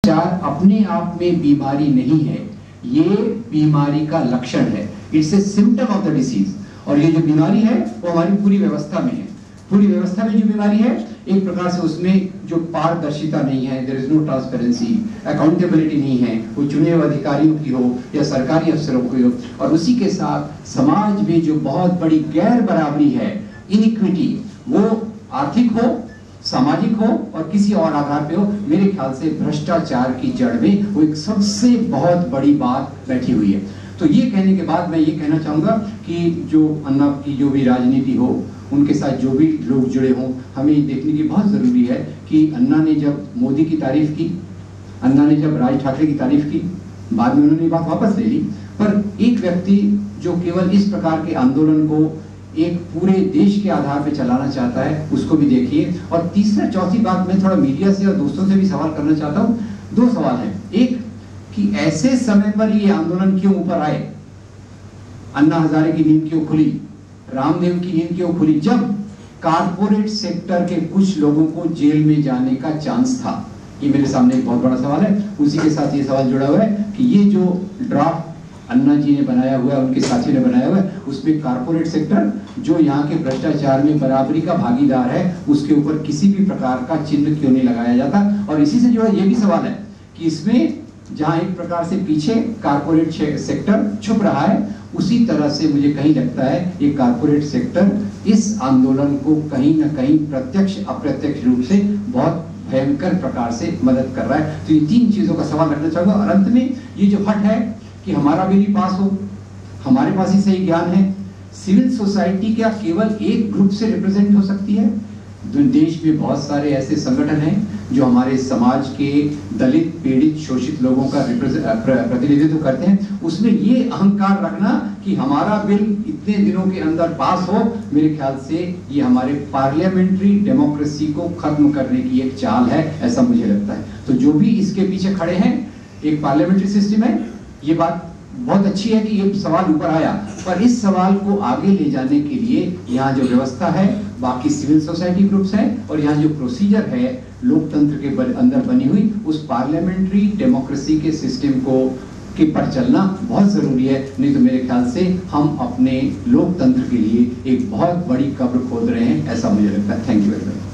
भ्रष्टाचार अपने आप में बीमारी नहीं है, ये बीमारी का लक्षण है। It's a symptom of the disease. और ये जो बीमारी है वो हमारी पूरी व्यवस्था में है। पूरी व्यवस्था में जो बीमारी है, एक प्रकार से उसमें जो पारदर्शिता नहीं है, there is no transparency, accountability नहीं है, वो चुने हुए अधिकारियों की हो या सरकारी अफसरों की हो। और उसी के साथ समाज में जो बहुत बड़ी गैर बराबरी है, इनइक्विटी, वो आर्थिक हो, सामाजिक हो और किसी और आधार पे हो, मेरे ख्याल से भ्रष्टाचार की जड़ में वो एक सबसे बहुत बड़ी बात बैठी हुई है। तो ये कहने के बाद मैं ये कहना चाहूंगा कि जो अन्ना की जो भी राजनीति हो, उनके साथ जो भी लोग जुड़े हों, हमें ये देखने की बहुत जरूरी है कि अन्ना ने जब मोदी की तारीफ की, अन्ना ने जब राज ठाकरे की तारीफ की, बाद में उन्होंने बात वापस ले ली, पर एक व्यक्ति जो केवल इस प्रकार के आंदोलन को एक पूरे देश के आधार पे चलाना चाहता है, उसको भी देखिए। और तीसरा चौथी बात, मैं थोड़ा मीडिया से और दोस्तों से भी सवाल करना चाहता हूँ। दो सवाल हैं। एक कि ऐसे समय पर ये आंदोलन क्यों ऊपर आए, अन्ना हजारे की नींद क्यों खुली, रामदेव की नींद क्यों खुली, जब कारपोरेट सेक्टर के कुछ लोगों को जेल में जाने का चांस था। ये मेरे सामने एक बहुत बड़ा सवाल है। उसी के साथ ये सवाल जुड़ा हुआ है कि ये जो ड्राफ्ट अन्ना जी ने बनाया हुआ है, उनके साथी ने बनाया हुआ है, उसमें कारपोरेट सेक्टर जो यहाँ के भ्रष्टाचार में बराबरी का भागीदार है, उसके ऊपर किसी भी प्रकार का चिन्ह क्यों नहीं लगाया जाता। और इसी से जो है ये भी सवाल है कि इसमें जहाँ एक प्रकार से पीछे कारपोरेट सेक्टर छुप रहा है, उसी तरह से मुझे कहीं लगता है ये कारपोरेट सेक्टर इस आंदोलन को कहीं ना कहीं प्रत्यक्ष अप्रत्यक्ष रूप से बहुत भयंकर प्रकार से मदद कर रहा है। तो ये तीन चीजों का सवाल रखना चाहूंगा। और अंत में ये जो हट है कि हमारा बिल ही पास हो, हमारे पास ही सही ज्ञान है, सिविल सोसाइटी क्या केवल एक ग्रुप से रिप्रेजेंट हो सकती है? देश में बहुत सारे ऐसे संगठन हैं जो हमारे समाज के दलित, पीड़ित, शोषित लोगों का प्रतिनिधित्व करते हैं। उसमें ये अहंकार रखना कि हमारा बिल इतने दिनों के अंदर पास हो, मेरे ख्याल से ये हमारे पार्लियामेंट्री डेमोक्रेसी को खत्म करने की एक चाल है, ऐसा मुझे लगता है। तो जो भी इसके पीछे खड़े हैं, एक पार्लियामेंट्री सिस्टम है, ये बात बहुत अच्छी है कि ये सवाल ऊपर आया, पर इस सवाल को आगे ले जाने के लिए यहाँ जो व्यवस्था है, बाकी सिविल सोसाइटी ग्रुप्स हैं, और यहाँ जो प्रोसीजर है लोकतंत्र के अंदर बनी हुई, उस पार्लियामेंट्री डेमोक्रेसी के सिस्टम को के पर चलना बहुत जरूरी है। नहीं तो मेरे ख्याल से हम अपने लोकतंत्र के लिए एक बहुत बड़ी कब्र खोद रहे हैं, ऐसा मुझे लगता है। Thank you very much.